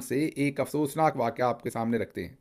से एक अफसोसनाक वाक़या आपके सामने रखते हैं।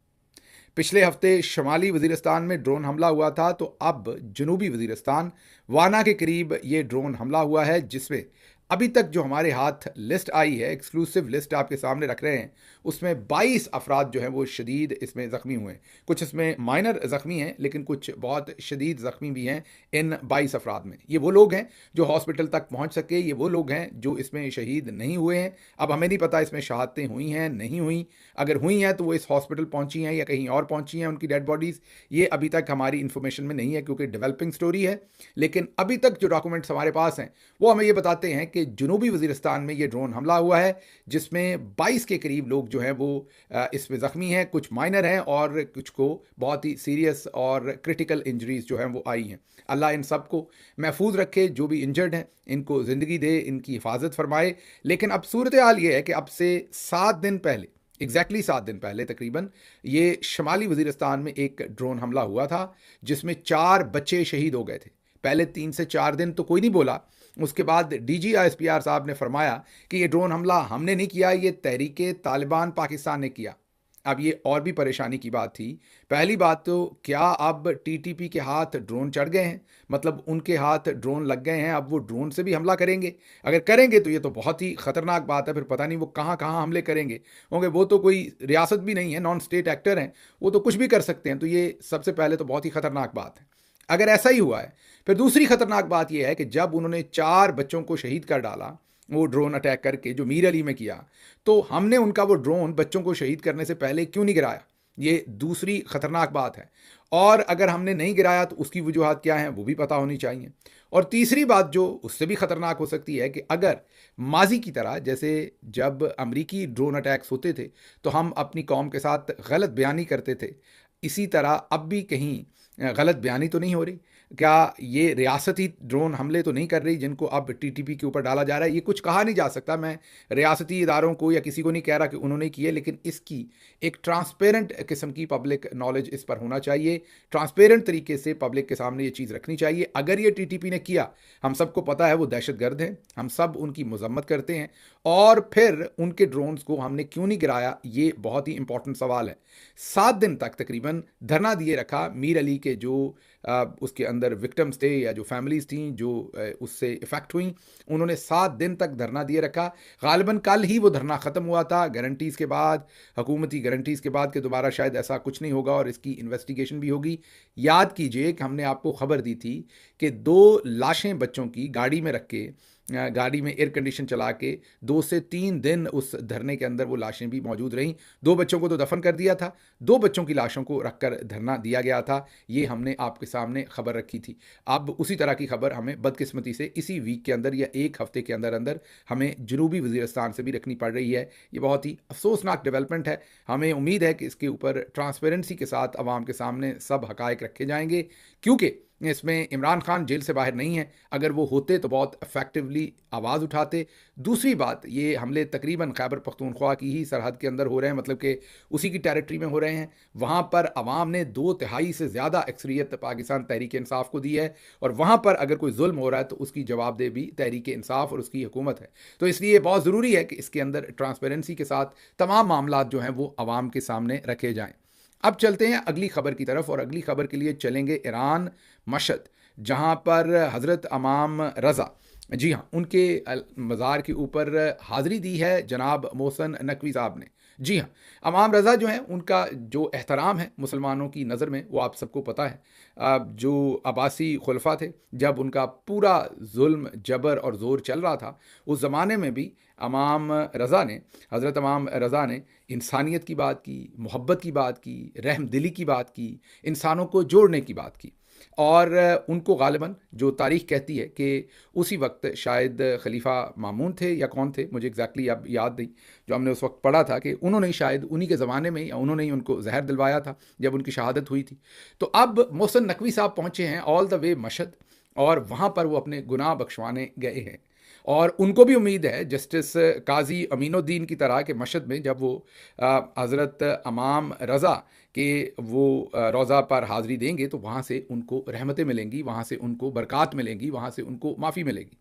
पिछले हफ्ते शुमाली वज़ीरिस्तान में ड्रोन हमला हुआ था, तो अब जनूबी वज़ीरिस्तान वाना के करीब ये ड्रोन हमला हुआ है, जिसमें अभी तक जो हमारे हाथ लिस्ट आई है, एक्सक्लूसिव लिस्ट आपके सामने रख रहे हैं, उसमें 22 अफराद जो हैं वो शदीद इसमें ज़ख्मी हुए हैं। कुछ इसमें माइनर ज़ख्मी हैं, लेकिन कुछ बहुत शदीद ज़ख्मी भी हैं इन 22 अफराद में। ये वो लोग हैं जो हॉस्पिटल तक पहुंच सके, ये वो लोग हैं जो इसमें शहीद नहीं हुए हैं। अब हमें नहीं पता इसमें शहादतें हुई हैं नहीं हुई, अगर हुई हैं तो वो इस हॉस्पिटल पहुंची हैं या कहीं और पहुंची हैं उनकी डेड बॉडीज़, ये अभी तक हमारी इन्फॉर्मेशन में नहीं है, क्योंकि डेवलपिंग स्टोरी है। लेकिन अभी तक जो डॉक्यूमेंट्स हमारे पास हैं वो हमें ये बताते हैं कि जनूबी वज़ीरिस्तान में ये ड्रोन हमला हुआ है, जिसमें 22 के करीब लोग जो हैं वो इसमें ज़ख्मी हैं, कुछ माइनर हैं और कुछ को बहुत ही सीरियस और क्रिटिकल इंजरीज जो हैं वो आई हैं। अल्लाह इन सब को महफूज रखे, जो भी इंजर्ड हैं इनको ज़िंदगी दे, इनकी हिफाजत फरमाए। लेकिन अब सूरत हाल ये है कि अब से 7 दिन पहले, एग्जैक्टली 7 दिन पहले तकरीबन, ये शुमाली वज़ीरिस्तान में एक ड्रोन हमला हुआ था, जिसमें 4 बच्चे शहीद हो गए थे। पहले 3 से 4 दिन तो कोई नहीं बोला, उसके बाद DGISPR साहब ने फरमाया कि ये ड्रोन हमला हमने नहीं किया, ये तहरीके तालिबान पाकिस्तान ने किया। अब ये और भी परेशानी की बात थी। पहली बात तो, क्या अब TTP के हाथ ड्रोन चढ़ गए हैं, मतलब उनके हाथ ड्रोन लग गए हैं, अब वो ड्रोन से भी हमला करेंगे? अगर करेंगे तो ये तो बहुत ही ख़तरनाक बात है। फिर पता नहीं वो कहाँ कहाँ हमले करेंगे होंगे। वो तो कोई रियासत भी नहीं है, नॉन स्टेट एक्टर हैं, वो तो कुछ भी कर सकते हैं। तो ये सबसे पहले तो बहुत ही ख़तरनाक बात है अगर ऐसा ही हुआ है। फिर दूसरी खतरनाक बात यह है कि जब उन्होंने 4 बच्चों को शहीद कर डाला, वो ड्रोन अटैक करके जो मीर अली में किया, तो हमने उनका वो ड्रोन बच्चों को शहीद करने से पहले क्यों नहीं गिराया? ये दूसरी खतरनाक बात है। और अगर हमने नहीं गिराया तो उसकी वजूहत क्या हैं वो भी पता होनी चाहिए। और तीसरी बात जो उससे भी खतरनाक हो सकती है कि अगर माजी की तरह, जैसे जब अमरीकी ड्रोन अटैक्स होते थे तो हम अपनी कौम के साथ गलत बयानी करते थे, इसी तरह अब भी कहीं गलत बयानी तो नहीं हो रही? क्या ये रियासती ड्रोन हमले तो नहीं कर रही जिनको अब TTP के ऊपर डाला जा रहा है? ये कुछ कहा नहीं जा सकता। मैं रियासती इदारों को या किसी को नहीं कह रहा कि उन्होंने किए, लेकिन इसकी एक ट्रांसपेरेंट किस्म की पब्लिक नॉलेज इस पर होना चाहिए। ट्रांसपेरेंट तरीके से पब्लिक के सामने ये चीज़ रखनी चाहिए। अगर ये TTP ने किया, हम सबको पता है वो दहशतगर्द हैं, हम सब उनकी मजम्मत करते हैं, और फिर उनके ड्रोन्स को हमने क्यों नहीं गिराया, ये बहुत ही इंपॉर्टेंट सवाल है। 7 दिन तक तकरीबन धरना दिए रखा मीर अली के जो उसके अंदर विक्टिम्स थे या जो फैमिलीज़ थी जो उससे इफ़ेक्ट हुई, उन्होंने 7 दिन तक धरना दिए रखा। गालिबन कल ही वो धरना ख़त्म हुआ था, गारंटीज़ के बाद, हुकूमती गारंटीज़ के बाद, कि दोबारा शायद ऐसा कुछ नहीं होगा और इसकी इन्वेस्टिगेशन भी होगी। याद कीजिए कि हमने आपको खबर दी थी कि 2 लाशें बच्चों की गाड़ी में रख के, गाड़ी में एयर कंडीशन चला के 2 से 3 दिन उस धरने के अंदर वो लाशें भी मौजूद रहीं। 2 बच्चों को तो दफन कर दिया था, 2 बच्चों की लाशों को रखकर धरना दिया गया था। ये हमने आपके सामने खबर रखी थी। अब उसी तरह की खबर हमें बदकिस्मती से इसी वीक के अंदर या एक हफ्ते के अंदर अंदर हमें जनूबी वज़ीरिस्तान से भी रखनी पड़ रही है। ये बहुत ही अफसोसनाक डेवलपमेंट है। हमें उम्मीद है कि इसके ऊपर ट्रांसपेरेंसी के साथ आवाम के सामने सब हकायक रखे जाएंगे, क्योंकि इसमें इमरान खान जेल से बाहर नहीं है। अगर वो होते तो बहुत इफेक्टिवली आवाज़ उठाते। दूसरी बात, ये हमले तकरीबन खैबर पख्तूनख्वा की ही सरहद के अंदर हो रहे हैं, मतलब कि उसी की टेरिटरी में हो रहे हैं। वहाँ पर अवाम ने 2/3 से ज़्यादा अक्सरियत पाकिस्तान तहरीक इंसाफ को दी है, और वहाँ पर अगर कोई जुल्म हो रहा है तो उसकी जवाबदेह भी तहरीक इंसाफ और उसकी हुकूमत है। तो इसलिए बहुत ज़रूरी है कि इसके अंदर ट्रांसपेरेंसी के साथ तमाम मामला जो हैं वो अवाम के सामने रखे जाएँ। अब चलते हैं अगली खबर की तरफ, और अगली खबर के लिए चलेंगे ईरान, मशहद, जहां पर हज़रत इमाम रज़ा, जी हाँ, उनके मज़ार के ऊपर हाज़िरी दी है जनाब मोहसिन नकवी साहब ने। जी हाँ, इमाम रज़ा जो हैं उनका जो एहतराम है मुसलमानों की नज़र में, वो आप सबको पता है। जो अब्बासी खुलफा थे, जब उनका पूरा जुल्म, जबर और ज़ोर चल रहा था, उस ज़माने में भी इमाम रज़ा ने, हज़रत इमाम रज़ा ने इंसानियत की बात की, मोहब्बत की बात की, रहम दिली की बात की, इंसानों को जोड़ने की बात की। और उनको गालिबन जो तारीख़ कहती है कि उसी वक्त शायद खलीफा मामून थे या कौन थे, मुझे एग्जैक्टली अब याद नहीं, जो हमने उस वक्त पढ़ा था कि उन्होंने ही शायद उन्हीं के ज़माने में, या उन्होंने ही उनको जहर दिलवाया था जब उनकी शहादत हुई थी। तो अब मोहसिन नकवी साहब पहुँचे हैं ऑल द वे मशहद, और वहाँ पर वो अपने गुनाह बख्शवाने गए हैं। और उनको भी उम्मीद है जस्टिस काजी अमीनुद्दीन की तरह के मशहद में जब वो हज़रत इमाम रज़ा के वो रोज़ा पर हाज़िरी देंगे तो वहाँ से उनको रहमतें मिलेंगी, वहाँ से उनको बरक़ात मिलेंगी, वहाँ से उनको माफ़ी मिलेगी।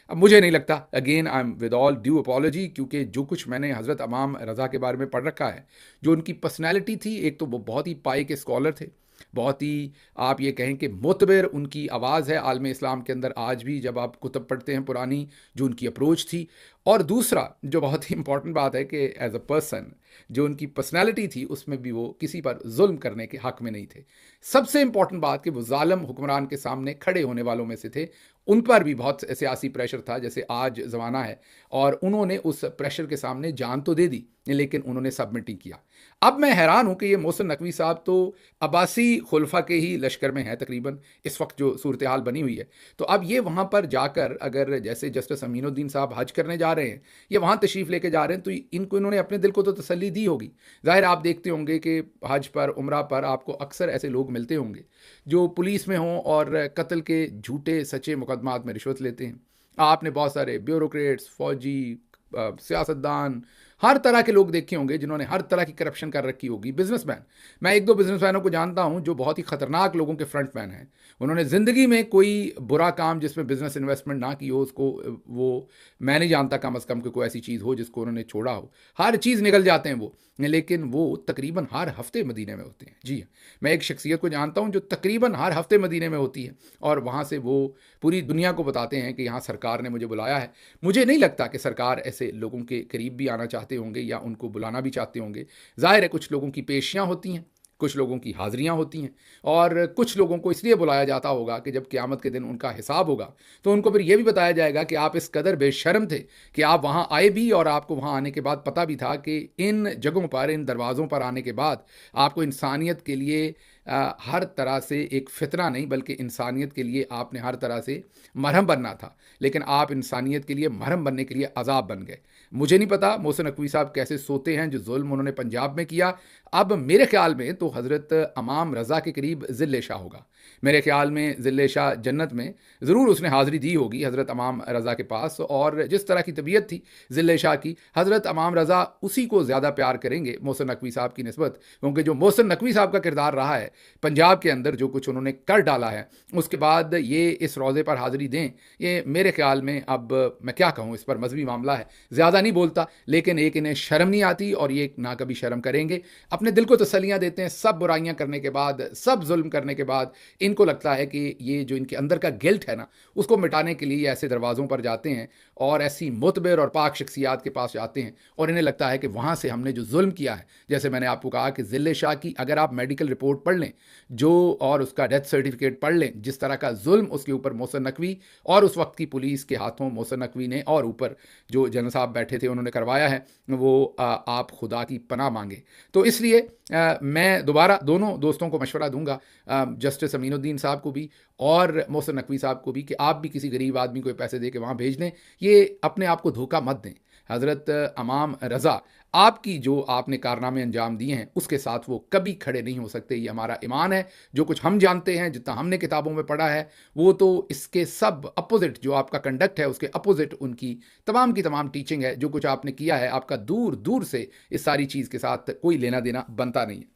अब मुझे नहीं लगता, again I am with all due apology, क्योंकि जो कुछ मैंने हज़रत इमाम रज़ा के बारे में पढ़ रखा है, जो उनकी पर्सनैलिटी थी, एक तो वो बहुत ही पाए के स्कॉलर थे, बहुत ही आप ये कहें कि मोतबर उनकी आवाज़ है आलम इस्लाम के अंदर आज भी जब आप कुतुब पढ़ते हैं पुरानी, जो उनकी अप्रोच थी। और दूसरा जो बहुत ही इंपॉर्टेंट बात है कि एज अ पर्सन जो उनकी पर्सनैलिटी थी, उसमें भी वो किसी पर जुल्म करने के हक़ में नहीं थे। सबसे इंपॉर्टेंट बात कि वो जालिम हुक्मरान के सामने खड़े होने वालों में से थे। उन पर भी बहुत सियासी प्रेशर था, जैसे आज ज़माना है, और उन्होंने उस प्रेशर के सामने जान तो दे दी, लेकिन उन्होंने सबमिट नहीं किया। अब मैं हैरान हूँ कि ये मोहसिन नकवी साहब तो अब्बासी खुलफा के ही लश्कर में हैं तकरीबन, इस वक्त जो सूरत हाल बनी हुई है। तो अब ये वहाँ पर जाकर अगर जैसे जस्टिस अमीनुद्दीन साहब हज करने जा रहे हैं या वहाँ तशरीफ़ लेके जा रहे हैं, तो इनको इन्होंने अपने दिल को तो तसल्ली दी होगी। ज़ाहिर आप देखते होंगे कि हज पर, उम्रा पर आपको अक्सर ऐसे लोग मिलते होंगे जो पुलिस में हों और कत्ल के झूठे सच्चे मुकदमात में रिश्वत लेते हैं। आपने बहुत सारे ब्यूरोक्रेट्स, फौजी, सियासतदान, हर तरह के लोग देखे होंगे जिन्होंने हर तरह की करप्शन कर रखी होगी। बिजनेसमैन, मैं एक दो बिजनेसमैनों को जानता हूं जो बहुत ही खतरनाक लोगों के फ्रंटमैन हैं। उन्होंने ज़िंदगी में कोई बुरा काम जिसमें बिजनेस इन्वेस्टमेंट ना की हो, उसको वो मैं नहीं जानता कम अज़ कम कि कोई ऐसी चीज़ हो जिसको उन्होंने छोड़ा हो। हर चीज़ निकल जाते हैं वो, लेकिन वो तकरीबन हर हफ्ते मदीने में होते हैं। जी, मैं एक शख्सियत को जानता हूं जो तकरीबन हर हफ्ते मदीने में होती है और वहाँ से वो पूरी दुनिया को बताते हैं कि यहाँ सरकार ने मुझे बुलाया है। मुझे नहीं लगता कि सरकार ऐसे लोगों के करीब भी आना चाहते होंगे या उनको बुलाना भी चाहते होंगे। ज़ाहिर है कुछ लोगों की पेशियाँ होती हैं, कुछ लोगों की हाज़िरियाँ होती हैं, और कुछ लोगों को इसलिए बुलाया जाता होगा कि जब क़यामत के दिन उनका हिसाब होगा तो उनको फिर ये भी बताया जाएगा कि आप इस कदर बेशर्म थे कि आप वहाँ आए भी, और आपको वहाँ आने के बाद पता भी था कि इन जगहों पर, इन दरवाज़ों पर आने के बाद आपको इंसानियत के लिए हर तरह से एक फितना नहीं बल्कि इंसानियत के लिए आपने हर तरह से मरहम बनना था, लेकिन आप इंसानियत के लिए मरहम बनने के लिए अजाब बन गए। मुझे नहीं पता मोहसिन नकवी साहब कैसे सोते हैं जो जुल्म उन्होंने पंजाब में किया। अब मेरे ख्याल में तो हज़रत इमाम रज़ा के करीब ज़िले शाह होगा। मेरे ख्याल में ज़िले शाह जन्नत में ज़रूर उसने हाज़िरी दी होगी हज़रत इमाम रज़ा के पास, और जिस तरह की तबीयत थी ज़िले शाह की, हज़रत इमाम रज़ा उसी को ज़्यादा प्यार करेंगे मोहसिन नकवी साहब की निस्बत, क्योंकि जो मोहसिन नकवी साहब का किरदार रहा है पंजाब के अंदर, जो कुछ उन्होंने कर डाला है, उसके बाद ये इस रोज़े पर हाज़िरी दें, ये मेरे ख्याल में, अब मैं क्या कहूँ, इस पर मजहबी मामला है, ज़्यादा नहीं बोलता, लेकिन एक इन्हें शर्म नहीं आती और ये ना कभी शर्म करेंगे। अपने दिल को तसल्लियाँ देते हैं, सब बुराइयाँ करने के बाद, सब जुल्म करने के बाद इनको लगता है कि ये जो इनके अंदर का गिल्ट है ना, उसको मिटाने के लिए ऐसे दरवाज़ों पर जाते हैं और ऐसी मुतबर और पाक शख्सियात के पास जाते हैं, और इन्हें लगता है कि वहाँ से हमने जो जुल्म किया है, जैसे मैंने आपको कहा कि ज़िले शाह की अगर आप मेडिकल रिपोर्ट पढ़ लें जो, और उसका डेथ सर्टिफिकेट पढ़ लें, जिस तरह का जुल्म उसके ऊपर मोहसिन नकवी और उस वक्त की पुलिस के हाथों मोहसिन नकवी ने और ऊपर जो जनरल साहब बैठे थे उन्होंने करवाया है, वो आप खुदा की पनाह मांगे। तो इसलिए मैं दोबारा दोनों दोस्तों को मशवरा दूंगा, जस्टिस अमीनुद्दीन साहब को भी और मोहसिन नकवी साहब को भी, कि आप भी किसी गरीब आदमी को पैसे दे के वहाँ भेज दें। ये अपने आप को धोखा मत दें। हज़रत इमाम रज़ा, आपकी जो आपने कारनामे अंजाम दिए हैं उसके साथ वो कभी खड़े नहीं हो सकते, ये हमारा ईमान है। जो कुछ हम जानते हैं, जितना हमने किताबों में पढ़ा है, वो तो इसके सब अपोजिट, जो आपका कंडक्ट है उसके अपोजिट उनकी तमाम की तमाम टीचिंग है। जो कुछ आपने किया है, आपका दूर दूर से इस सारी चीज़ के साथ कोई लेना देना बनता नहीं है।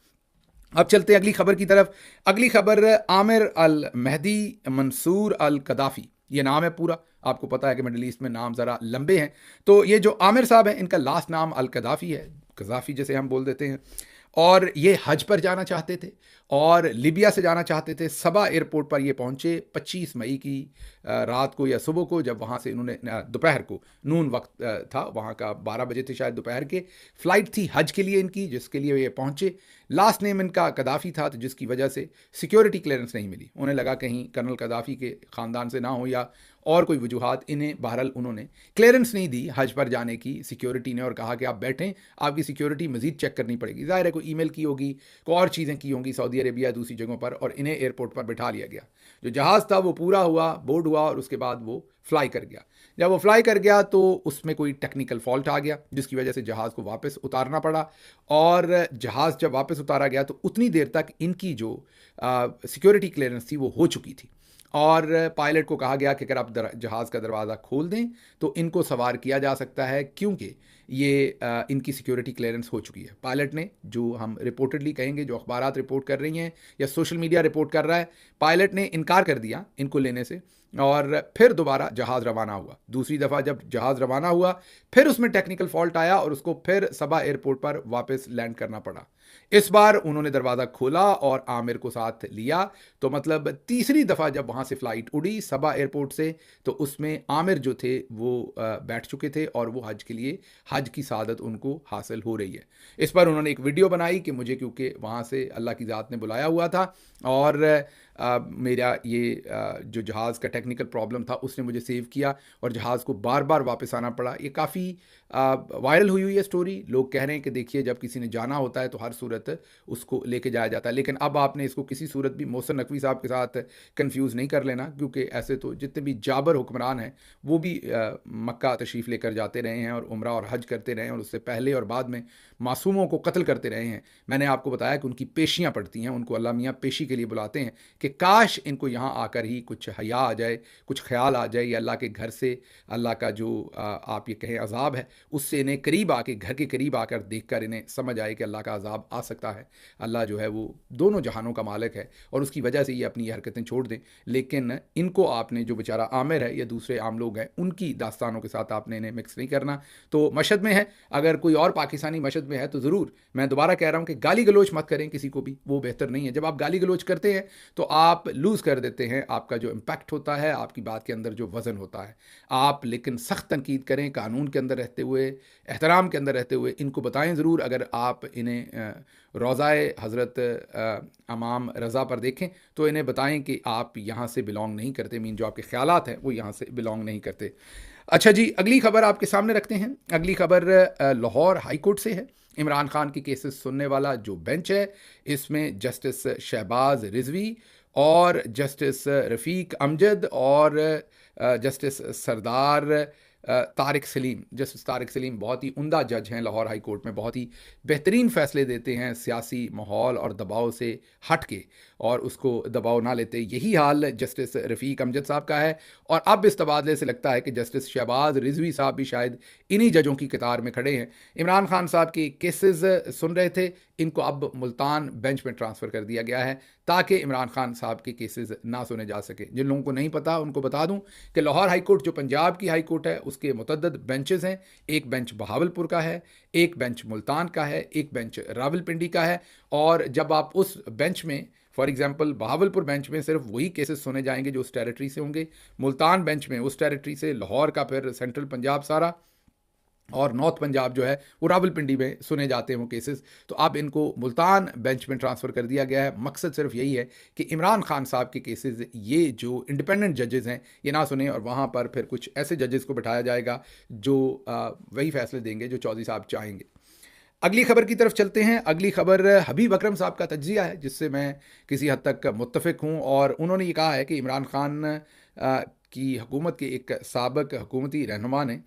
अब चलते हैं अगली खबर की तरफ। अगली खबर, आमिर अल महदी मंसूर अल कदाफ़ी, ये नाम है पूरा। आपको पता है कि मिडिल ईस्ट में नाम ज़रा लंबे हैं, तो ये जो आमिर साहब हैं, इनका लास्ट नाम अल कदाफ़ी है, कज़ाफ़ी जैसे हम बोल देते हैं, और ये हज पर जाना चाहते थे और लिबिया से जाना चाहते थे। सबा एयरपोर्ट पर ये पहुँचे 25 मई की रात को या सुबह को, जब वहाँ से इन्होंने दोपहर को, नून वक्त था वहाँ का, 12 बजे थे शायद दोपहर के, फ़्लाइट थी हज के लिए इनकी, जिसके लिए ये पहुँचे। लास्ट नेम इनका कदाफ़ी था, तो जिसकी वजह से सिक्योरिटी क्लियरेंस नहीं मिली। उन्हें लगा कहीं कर्नल कदाफ़ी के ख़ानदान से ना हो या और कोई वजूहात, इन्हें बहरहाल उन्होंने क्लियरेंस नहीं दी हज पर जाने की सिक्योरिटी ने, और कहा कि आप बैठें, आपकी सिक्योरिटी मज़ीद चेक करनी पड़ेगी। ज़ाहिर है कोई ईमेल की होगी, कोई और चीज़ें की होंगी सऊदी अरेबिया दूसरी जगहों पर, और इन्हें एयरपोर्ट पर बिठा लिया गया। जो जहाज़ था वो पूरा हुआ, बोर्ड हुआ, और उसके बाद वो फ्लाई कर गया। जब वो फ्लाई कर गया तो उसमें कोई टेक्निकल फॉल्ट आ गया, जिसकी वजह से जहाज़ को वापस उतारना पड़ा, और जहाज़ जब वापस उतारा गया तो उतनी देर तक इनकी जो सिक्योरिटी क्लियरेंस थी वो हो चुकी थी, और पायलट को कहा गया कि अगर आप जहाज़ का दरवाज़ा खोल दें तो इनको सवार किया जा सकता है, क्योंकि ये इनकी सिक्योरिटी क्लियरेंस हो चुकी है। पायलट ने, जो हम रिपोर्टेडली कहेंगे, जो अखबारात रिपोर्ट कर रही हैं या सोशल मीडिया रिपोर्ट कर रहा है, पायलट ने इनकार कर दिया इनको लेने से, और फिर दोबारा जहाज़ रवाना हुआ। दूसरी दफ़ा जब जहाज़ रवाना हुआ, फिर उसमें टेक्निकल फॉल्ट आया और उसको फिर सबा एयरपोर्ट पर वापस लैंड करना पड़ा। इस बार उन्होंने दरवाज़ा खोला और आमिर को साथ लिया, तो मतलब तीसरी दफ़ा जब वहाँ से फ़्लाइट उड़ी सबा एयरपोर्ट से, तो उसमें आमिर जो थे वो बैठ चुके थे और वो हज के लिए, हज की सआदत उनको हासिल हो रही है। इस पर उन्होंने एक वीडियो बनाई कि मुझे क्योंकि वहाँ से अल्लाह की ज़ात ने बुलाया हुआ था और मेरा ये जो जहाज़ का टेक्निकल प्रॉब्लम था उसने मुझे सेव किया और जहाज़ को बार बार वापस आना पड़ा। ये काफ़ी वायरल हुई है स्टोरी। लोग कह रहे हैं कि देखिए, जब किसी ने जाना होता है तो हर सूरत उसको लेके जाया जाता है, लेकिन अब आपने इसको किसी सूरत भी मोहसिन नकवी साहब के साथ कंफ्यूज नहीं कर लेना, क्योंकि ऐसे तो जितने भी जाबर हुक्मरान हैं वो भी मक्का तशरीफ़ लेकर जाते रहे हैं और उम्रा और हज करते रहे हैं और उससे पहले और बाद में मासूमों को कत्ल करते रहे हैं। मैंने आपको बताया कि उनकी पेशियाँ पड़ती हैं, उनको अल्लाह मियाँ पेशी के लिए बुलाते हैं कि काश इनको यहाँ आकर ही कुछ हया आ जाए, कुछ ख्याल आ जाए, या अल्लाह के घर से अल्लाह का जो आप ये कहें अजाब है उससे इन्हें करीब आके, घर के करीब आकर देखकर इन्हें समझ आए कि अल्लाह का अजाब आ सकता है। अल्लाह जो है वो दोनों जहानों का मालिक है और उसकी वजह से ये अपनी ये हरकतें छोड़ दें। लेकिन इनको आपने, जो बेचारा आमिर है या दूसरे आम लोग हैं, उनकी दास्तानों के साथ आपने इन्हें मिक्स नहीं करना। तो मशहद में है, अगर कोई और पाकिस्तानी मशहद में है तो ज़रूर, मैं दोबारा कह रहा हूँ कि गाली गलोच मत करें किसी को भी, वो बेहतर नहीं है। जब आप गाली गलोच करते हैं तो आप लूज़ कर देते हैं आपका जो इम्पैक्ट होता है, आपकी बात के अंदर जो वज़न होता है। आप लेकिन सख्त तनकीद करें, कानून के अंदर रहते हुए, एहतराम के अंदर रहते हुए, इनको बताएं ज़रूर। अगर आप इन्हें रोज़ाए हज़रत इमाम रज़ा पर देखें तो इन्हें बताएं कि आप यहाँ से बिलोंग नहीं करते, मीन जो आपके ख़यालात हैं वो यहाँ से बिलोंग नहीं करते। अच्छा जी, अगली खबर आपके सामने रखते हैं। अगली खबर लाहौर हाई कोर्ट से है। इमरान खान की केसेस सुनने वाला जो बेंच है, इसमें जस्टिस शहबाज रिजवी और जस्टिस रफ़ीक अमजद और जस्टिस सरदार तारिक सलीम। जस्टिस तारिक सलीम बहुत ही उम्दा जज हैं लाहौर हाई कोर्ट में, बहुत ही बेहतरीन फ़ैसले देते हैं सियासी माहौल और दबाव से हट के, और उसको दबाव ना लेते। यही हाल जस्टिस रफ़ीक अमजद साहब का है और अब इस तबादले से लगता है कि जस्टिस शहबाज रिजवी साहब भी शायद इन्हीं जजों की कतार में खड़े हैं। इमरान खान साहब के केसेस सुन रहे थे, इनको अब मुल्तान बेंच में ट्रांसफ़र कर दिया गया है ताकि इमरान खान साहब के केसेस ना सुने जा सके। जिन लोगों को नहीं पता उनको बता दूं कि लाहौर हाई कोर्ट जो पंजाब की हाई कोर्ट है उसके मुतअद्दिद बेंचेस हैं। एक बेंच बहावलपुर का है, एक बेंच मुल्तान का है, एक बेंच रावलपिंडी का है। और जब आप उस बेंच में, फॉर एग्जांपल बहावलपुर बेंच में सिर्फ वही केसेस सुने जाएंगे जो उस टेरिटरी से होंगे, मुल्तान बेंच में उस टेरिटरी से, लाहौर का फिर सेंट्रल पंजाब सारा, और नॉर्थ पंजाब जो है वो रावलपिंडी में सुने जाते हैं वो केसेस। तो अब इनको मुल्तान बेंच में ट्रांसफ़र कर दिया गया है। मकसद सिर्फ यही है कि इमरान खान साहब के केसेस, ये जो इंडिपेंडेंट जजेस हैं, ये ना सुने और वहाँ पर फिर कुछ ऐसे जजेस को बैठाया जाएगा जो वही फैसले देंगे जो चौधरी साहब चाहेंगे। अगली खबर की तरफ चलते हैं। अगली खबर हबीब अकरम साहब का तज्जिया है, जिससे मैं किसी हद तक मुत्तफ़िक हूँ। और उन्होंने ये कहा है कि इमरान खान की हुकूमत के एक साबिक़ हुकूमती रहनुमा ने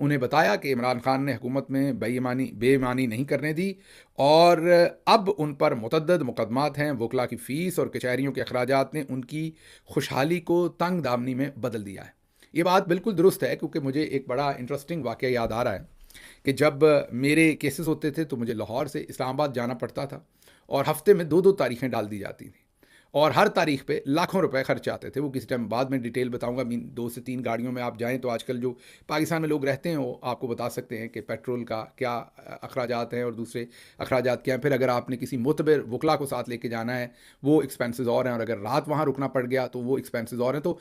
उन्हें बताया कि इमरान खान ने हुकूमत में बेईमानी नहीं करने दी और अब उन पर मुतअद्दिद मुकदमात हैं। वकला की फ़ीस और कचहरियों के अखराजात ने उनकी खुशहाली को तंग दामनी में बदल दिया है। ये बात बिल्कुल दुरुस्त है, क्योंकि मुझे एक बड़ा इंटरेस्टिंग वाक़या याद आ रहा है कि जब मेरे केसेस होते थे तो मुझे लाहौर से इस्लामाबाद जाना पड़ता था और हफ्ते में 2-2 तारीखें डाल दी जाती थी और हर तारीख पे लाखों रुपए खर्च आते थे। वो किसी टाइम बाद में डिटेल बताऊंगा। 2 से 3 गाड़ियों में आप जाएं तो आजकल जो पाकिस्तान में लोग रहते हैं वो आपको बता सकते हैं कि पेट्रोल का क्या अखराजात हैं और दूसरे अखराजात क्या हैं। फिर अगर आपने किसी मुतबर वकला को साथ लेके जाना है वो एक्सपेंसेस और हैं, और अगर रात वहाँ रुकना पड़ गया तो वो एक्सपेंसेस और हैं। तो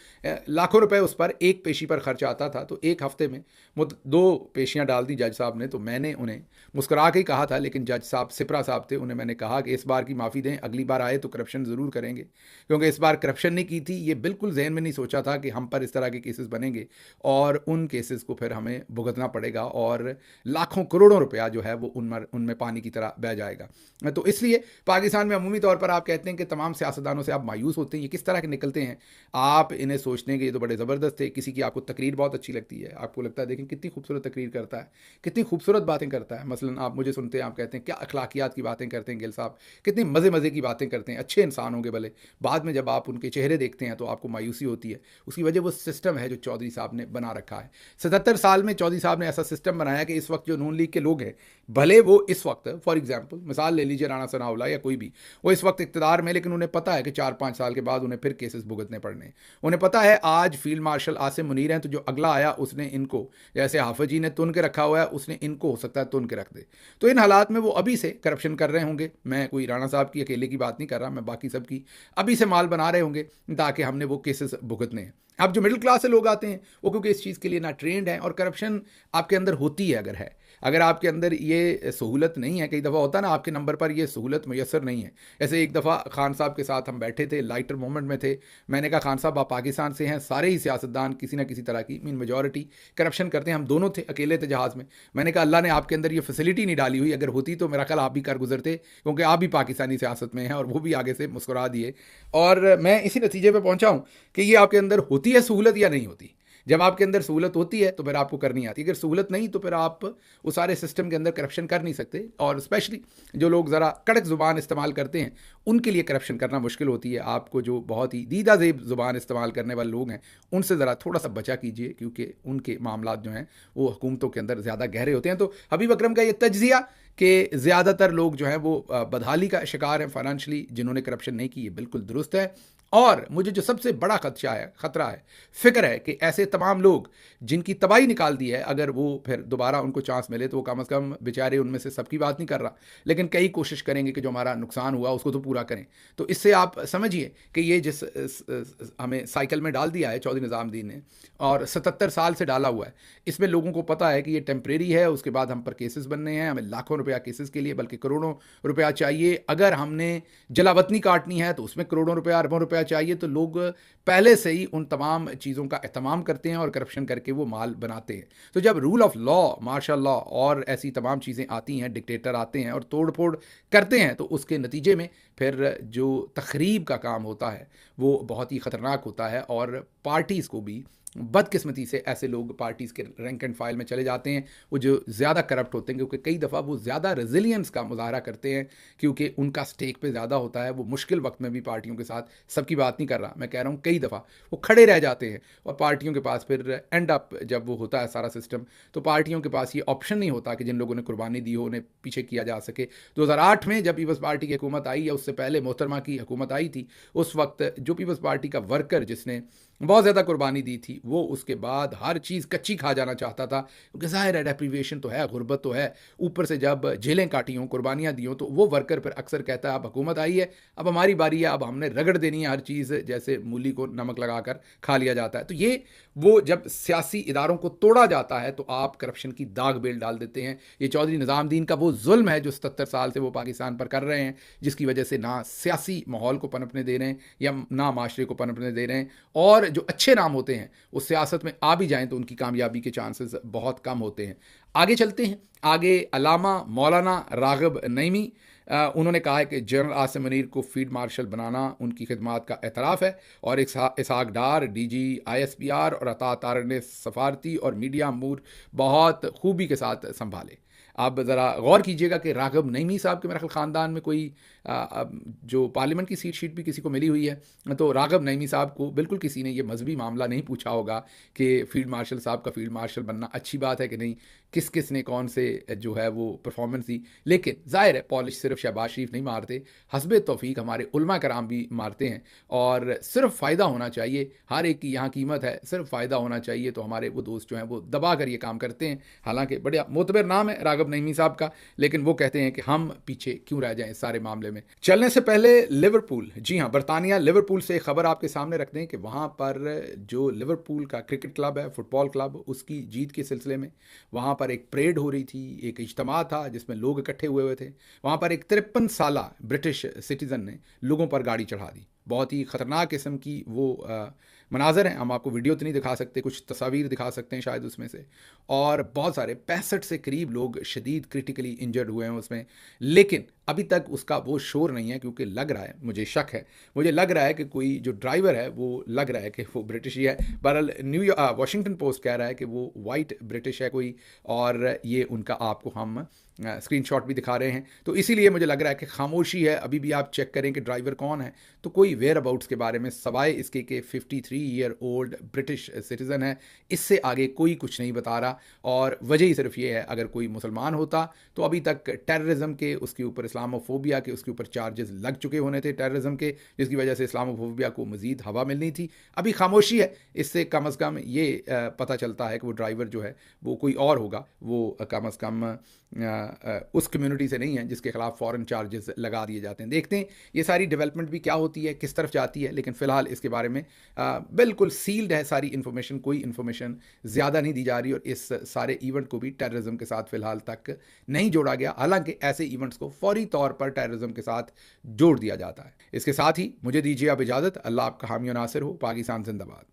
लाखों रुपये उस पर एक पेशी पर खर्च आता था। तो एक हफ्ते में 2 पेशियाँ डाल दी जज साहब ने। तो मैंने उन्हें मुस्कुरा के ही कहा था, लेकिन जज साहब सिपरा साहब थे, उन्हें मैंने कहा कि इस बार की माफ़ी दें, अगली बार आए तो करप्शन ज़रूर करेंगे, क्योंकि इस बार करप्शन नहीं की थी। ये बिल्कुल जहन में नहीं सोचा था कि हम पर इस तरह के केसेस बनेंगे और उन केसेस को फिर हमें भुगतना पड़ेगा और लाखों करोड़ों रुपया जो है वो उनमें पानी की तरह बह जाएगा। तो इसलिए पाकिस्तान में अमूमी तौर पर आप कहते हैं कि तमाम सियासतदानों से आप मायूस होते हैं। ये किस तरह के निकलते हैं, आप इन्हें सोचते हैं कि ये तो बड़े ज़बरदस्त थे। किसी की आपको तकरीर बहुत अच्छी लगती है, आपको लगता है देखें कितनी खूबसूरत तकरीर करता है, कितनी खूबसूरत बातें करता है। मसलन आप मुझे सुनते हैं, आप कहते हैं क्या अखलाकियात की बातें करते हैं गिल साहब, कितनी मज़े की बातें करते हैं, अच्छे इंसान होंगे भले। वाले, बाद में जब आप उनके चेहरे देखते हैं तो आपको मायूसी होती है। उसकी वजह वो सिस्टम है जो चौधरी साहब ने बना रखा है। 77 साल में चौधरी साहब ने ऐसा सिस्टम बनाया कि इस वक्त जो नून लीग के लोग हैं, भले वो इस वक्त फॉर एग्जाम्पल मिसाल ले लीजिए राणा सनाउल्लाह या कोई भी, वो इस वक्त इक़्तिदार में, लेकिन उन्हें पता है कि 4-5 साल के बाद उन्हें फिर केसेस भुगतने पड़ने। उन्हें पता है आज फील्ड मार्शल आसिम मुनीर हैं, तो जो अगला आया उसने इनको, जैसे हाफिज जी ने तुन के रखा हुआ है, उसने इनको हो सकता है तुन के रख दे। तो इन हालात में वो अभी से करप्शन कर रहे होंगे। मैं कोई राणा साहब की अकेले की बात नहीं कर रहा, मैं बाकी सब की, अभी से माल बना रहे होंगे ताकि हमने वो केसेस भुगतने हैं। अब जो मिडिल क्लास से लोग आते हैं वो क्योंकि इस चीज़ के लिए ना ट्रेंड है, और करप्शन आपके अंदर होती है, अगर आपके अंदर ये सहूलत नहीं है, कई दफ़ा होता है ना आपके नंबर पर ये सहूलत मैसर नहीं है। ऐसे एक दफ़ा खान साहब के साथ हम बैठे थे, लाइटर मोमेंट में थे, मैंने कहा खान साहब आप पाकिस्तान से हैं, सारे ही सियासतदान किसी ना किसी तरह की मेजॉरिटी करप्शन करते हैं, हम दोनों थे, अकेले थे जहाज़ में। मैंने कहा अल्लाह ने आपके अंदर ये फैसिलिटी नहीं डाली हुई, अगर होती तो मेरा ख्याल आप भी कर गुजरते, क्योंकि आप भी पाकिस्तानी सियासत में हैं। और वो भी आगे से मुस्कुरा दिए, और मैं इसी नतीजे पर पहुँचा हूँ कि ये आपके अंदर होती है सहूलत या नहीं होती। जब आपके अंदर सहूलत होती है तो फिर आपको करनी आती है, अगर सहूलत नहीं तो फिर आप उस सारे सिस्टम के अंदर करप्शन कर नहीं सकते। और स्पेशली जो लोग ज़रा कड़क ज़ुबान इस्तेमाल करते हैं उनके लिए करप्शन करना मुश्किल होती है। आपको जो बहुत ही दीदा ज़ेब ज़ुबान इस्तेमाल करने वाले लोग हैं उनसे ज़रा थोड़ा सा बचा कीजिए, क्योंकि उनके मामला जो हैं वो हुकूमतों के अंदर ज़्यादा गहरे होते हैं। तो हबीब अकरम का ये तज्ज़िया कि ज़्यादातर लोग जो हैं वो बदहाली का शिकार हैं फाइनेंशली, जिन्होंने करप्शन नहीं की, ये बिल्कुल दुरुस्त है। और मुझे जो सबसे बड़ा खतरा है, फिक्र है कि ऐसे तमाम लोग जिनकी तबाही निकाल दी है, अगर वो फिर दोबारा उनको चांस मिले तो वो कम से कम बेचारे, उनमें से सबकी बात नहीं कर रहा, लेकिन कई कोशिश करेंगे कि जो हमारा नुकसान हुआ उसको तो पूरा करें। तो इससे आप समझिए कि ये जिस हमें साइकिल में डाल दिया है चौधरी निज़ामुद्दीन ने, और 77 साल से डाला हुआ है, इसमें लोगों को पता है कि ये टेम्परेरी है, उसके बाद हम पर केसेस बनने हैं, हमें लाखों रुपया केसेस के लिए बल्कि करोड़ों रुपया चाहिए। अगर हमने जलावतनी काटनी है तो उसमें करोड़ों रुपया, अरबों रुपया चाहिए। तो लोग पहले से ही उन तमाम चीज़ों का एहतमाम करते हैं और करप्शन करके वो माल बनाते हैं। तो जब rule of law, martial law और ऐसी तमाम चीज़ें आती हैं, डिक्टेटर आते हैं और तोड़ फोड़ करते हैं, तो उसके नतीजे में फिर जो तखरीब का काम होता है वो बहुत ही ख़तरनाक होता है। और पार्टीज़ को भी बदकिस्मती से ऐसे लोग पार्टीज़ के रैंक एंड फाइल में चले जाते हैं, वो जो ज़्यादा करप्ट होते हैं, क्योंकि कई दफ़ा वो ज़्यादा रेजिलियंस का मुजाहरा करते हैं, क्योंकि उनका स्टेक पे ज़्यादा होता है। वो मुश्किल वक्त में भी पार्टियों के साथ, सबकी बात नहीं कर रहा, मैं कह रहा हूँ कई दफ़ा वो खड़े रह जाते हैं, और पार्टियों के पास फिर एंड अप जब वो होता है सारा सिस्टम, तो पार्टियों के पास ये ऑप्शन नहीं होता कि जिन लोगों ने कुर्बानी दी हो उन्हें पीछे किया जा सके। 2008 में जब पीपल्स पार्टी की हुकूमत आई, या उससे पहले मोहतरमा की हुकूमत आई थी, उस वक्त जो पीपल्स पार्टी का वर्कर जिसने बहुत ज़्यादा कुर्बानी दी थी, वो उसके बाद हर चीज़ कच्ची खा जाना चाहता था, क्योंकि ज़ाहिर है डेप्रीवेशन तो है, गुर्बत तो है, ऊपर से जब जेलें काटी हों, कुर्बानियाँ दी हों, तो वो वर्कर फिर अक्सर कहता है अब हुकूमत आई है, अब हमारी बारी है, अब हमने रगड़ देनी है हर चीज़, जैसे मूली को नमक लगाकर खा लिया जाता है। तो ये वो जब सियासी इदारों को तोड़ा जाता है तो आप करप्शन की दाग बेल डाल देते हैं। ये चौधरी निज़ामुद्दीन का वो जुल्म है जो 77 साल से वो पाकिस्तान पर कर रहे हैं, जिसकी वजह से ना सियासी माहौल को पनपने दे रहे हैं या ना माशरे को पनपने दे रहे हैं। और जो अच्छे नाम होते हैं वो सियासत में आ भी जाएं तो उनकी कामयाबी के चांसेस बहुत कम होते हैं। आगे चलते हैं, आगे अलामा मौलाना राग़िब नईमी, उन्होंने कहा है कि जनरल आसिम मुनीर को फील्ड मार्शल बनाना उनकी खिदमात का एतराफ़ है, और इसहाक डार, DG ISPR और अता तारड़ ने सफारती और मीडिया अमूर बहुत खूबी के साथ संभाले। आप ज़रा गौर कीजिएगा कि राग़िब नईमी साहब के मेरे ख़ानदान में कोई जो पार्लियामेंट की सीट भी किसी को मिली हुई है, तो राग़िब नईमी साहब को बिल्कुल किसी ने ये मजहबी मामला नहीं पूछा होगा कि फील्ड मार्शल साहब का फील्ड मार्शल बनना अच्छी बात है कि नहीं, किस किस ने कौन से जो है वो परफॉर्मेंस दी। लेकिन ज़ाहिर है पॉलिश सिर्फ शहबाज शरीफ नहीं मारते, हस्बे तौफीक हमारे उलमा कराम भी मारते हैं, और सिर्फ फ़ायदा होना चाहिए, हर एक की यहाँ कीमत है, सिर्फ फ़ायदा होना चाहिए। तो हमारे वो दोस्त जो हैं वो दबा कर ये काम करते हैं, हालांकि बड़ा मोतबर नाम है राग़िब नईमी साहब का, लेकिन वो कहते हैं कि हम पीछे क्यों रह जाएं इस सारे मामले में। चलने से पहले लिवरपूल, जी हाँ, बरतानिया लिवरपूल से खबर आपके सामने रख दें कि वहाँ पर जो लिवरपूल का क्रिकेट क्लब है, फुटबॉल क्लब, उसकी जीत के सिलसिले में वहाँ पर एक परेड हो रही थी, एक इज्तिमा था जिसमें लोग इकट्ठे हुए थे। वहाँ पर एक 53 साला ब्रिटिश सिटीज़न ने लोगों पर गाड़ी चढ़ा दी। बहुत ही ख़तरनाक किस्म की वो मनाजर हैं, हम आपको वीडियो तो नहीं दिखा सकते, कुछ तस्वीर दिखा सकते हैं शायद उसमें से, और बहुत सारे 65 से करीब लोग शदीद क्रिटिकली इंजर्ड हुए हैं उसमें। लेकिन अभी तक उसका वो शोर नहीं है, क्योंकि लग रहा है, मुझे शक है, मुझे लग रहा है कि कोई जो ड्राइवर है वो लग रहा है कि वो ब्रिटिश ही है। बहरहाल वॉशिंगटन पोस्ट कह रहा है कि वो वाइट ब्रिटिश है कोई, और ये उनका आपको हम स्क्रीनशॉट भी दिखा रहे हैं। तो इसीलिए मुझे लग रहा है कि खामोशी है। अभी भी आप चेक करें कि ड्राइवर कौन है, तो कोई वेयर अबाउट्स के बारे में सवाए इसके कि 53-ईयर-ओल्ड ब्रिटिश सिटीज़न है, इससे आगे कोई कुछ नहीं बता रहा। और वजह ही सिर्फ ये है, अगर कोई मुसलमान होता तो अभी तक टेररिज्म के, उसके ऊपर इस्लामोफोबिया के, उसके ऊपर चार्जेस लग चुके होने थे टेररिज्म के, जिसकी वजह से इस्लामोफोबिया को मज़ीद हवा मिलनी थी। अभी खामोशी है, इससे कम अज़ कम ये पता चलता है कि वो ड्राइवर जो है वो कोई और होगा, वो कम अज़ कम उस कम्युनिटी से नहीं है जिसके खिलाफ फ़ॉरेन चार्जेस लगा दिए जाते हैं। देखते हैं ये सारी डेवलपमेंट भी क्या होती है, किस तरफ जाती है, लेकिन फ़िलहाल इसके बारे में बिल्कुल सील्ड है सारी इन्फॉर्मेशन, कोई इन्फॉर्मेशन ज़्यादा नहीं दी जा रही, और इस सारे इवेंट को भी टेररिज्म के साथ फ़िलहाल तक नहीं जोड़ा गया। हालांकि ऐसे इवेंट्स को फौरी तौर पर टेररिज्म के साथ जोड़ दिया जाता है। इसके साथ ही मुझे दीजिए आप इजाज़त। अल्लाह आपका हामी और नासिर हो। पाकिस्तान जिंदाबाद।